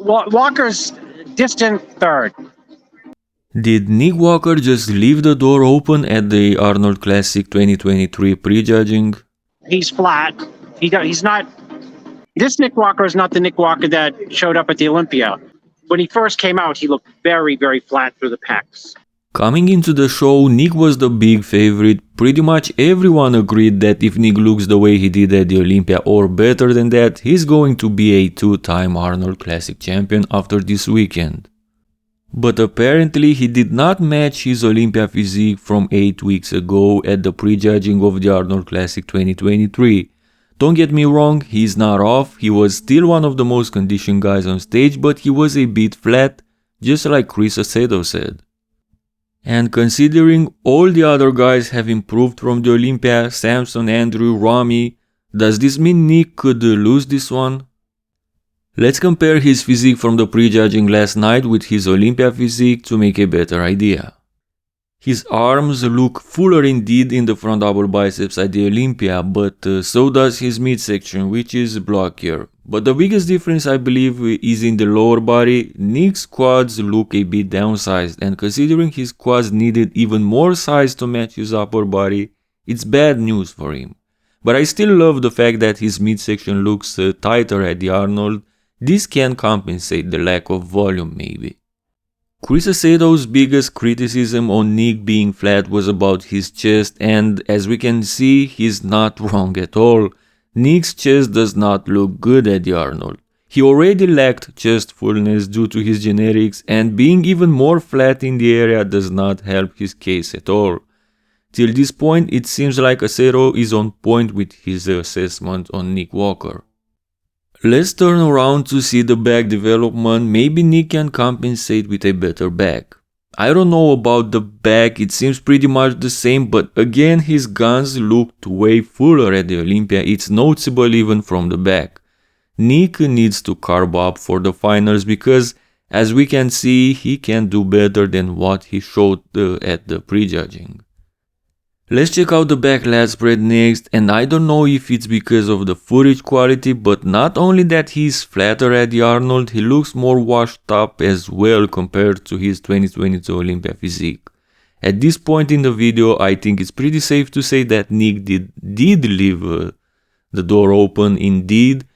Walker's distant third. Did Nick Walker just leave the door open at the Arnold Classic 2023 prejudging? He's flat. He's not. This Nick Walker is not the Nick Walker that showed up at the Olympia. When he first came out, he looked very, very flat through the pecs. Coming into the show, Nick was the big favorite. Pretty much everyone agreed that if Nick looks the way he did at the Olympia or better than that, he's going to be a two-time Arnold Classic champion after this weekend. But apparently he did not match his Olympia physique from 8 weeks ago at the prejudging of the Arnold Classic 2023. Don't get me wrong, he's not off, he was still one of the most conditioned guys on stage, but he was a bit flat, just like Chris Aceto said. And considering all the other guys have improved from the Olympia, Samson, Andrew, Rami, does this mean Nick could lose this one? Let's compare his physique from the prejudging last night with his Olympia physique to make a better idea. His arms look fuller indeed in the front double biceps at the Olympia, but so does his midsection, which is blockier. But the biggest difference I believe is in the lower body. Nick's quads look a bit downsized, and considering his quads needed even more size to match his upper body, it's bad news for him. But I still love the fact that his midsection looks tighter at the Arnold. This can compensate the lack of volume maybe. Chris Aceto's biggest criticism on Nick being flat was about his chest, and as we can see, he's not wrong at all. Nick's chest does not look good at the Arnold. He already lacked chest fullness due to his genetics, and being even more flat in the area does not help his case at all. Till this point, it seems like Aceto is on point with his assessment on Nick Walker. Let's turn around to see the back development. Maybe Nick can compensate with a better back. I don't know about the back, it seems pretty much the same, but again his guns looked way fuller at the Olympia, it's noticeable even from the back. Nick needs to carb up for the finals because, as we can see, he can do better than what he showed at the prejudging. Let's check out the back lat spread next, and I don't know if it's because of the footage quality, but not only that he's flatter at the Arnold, he looks more washed up as well compared to his 2022 Olympia physique. At this point in the video, I think it's pretty safe to say that Nick did leave the door open indeed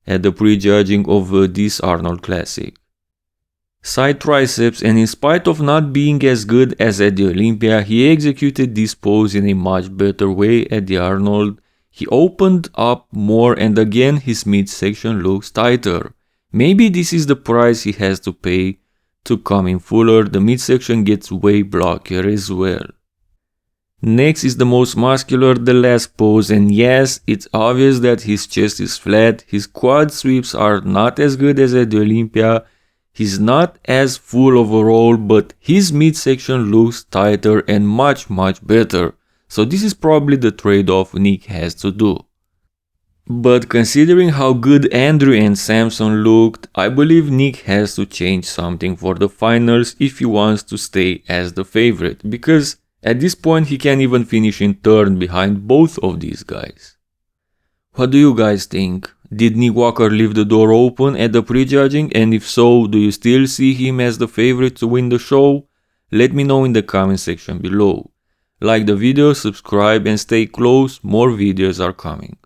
at the prejudging of this Arnold Classic. Side triceps, and in spite of not being as good as at the Olympia, he executed this pose in a much better way at the Arnold. He opened up more, and again his midsection looks tighter. Maybe this is the price he has to pay to come in fuller. The midsection gets way blockier as well. Next is the most muscular, the last pose, and yes, it's obvious that his chest is flat, his quad sweeps are not as good as at the Olympia. He's not as full overall, but his midsection looks tighter and much better. So this is probably the trade-off Nick has to do. But considering how good Andrew and Samson looked, I believe Nick has to change something for the finals if he wants to stay as the favorite, because at this point he can even finish in third behind both of these guys. What do you guys think? Did Nick Walker leave the door open at the prejudging, and if so, do you still see him as the favorite to win the show? Let me know in the comment section below. Like the video, subscribe and stay close, more videos are coming.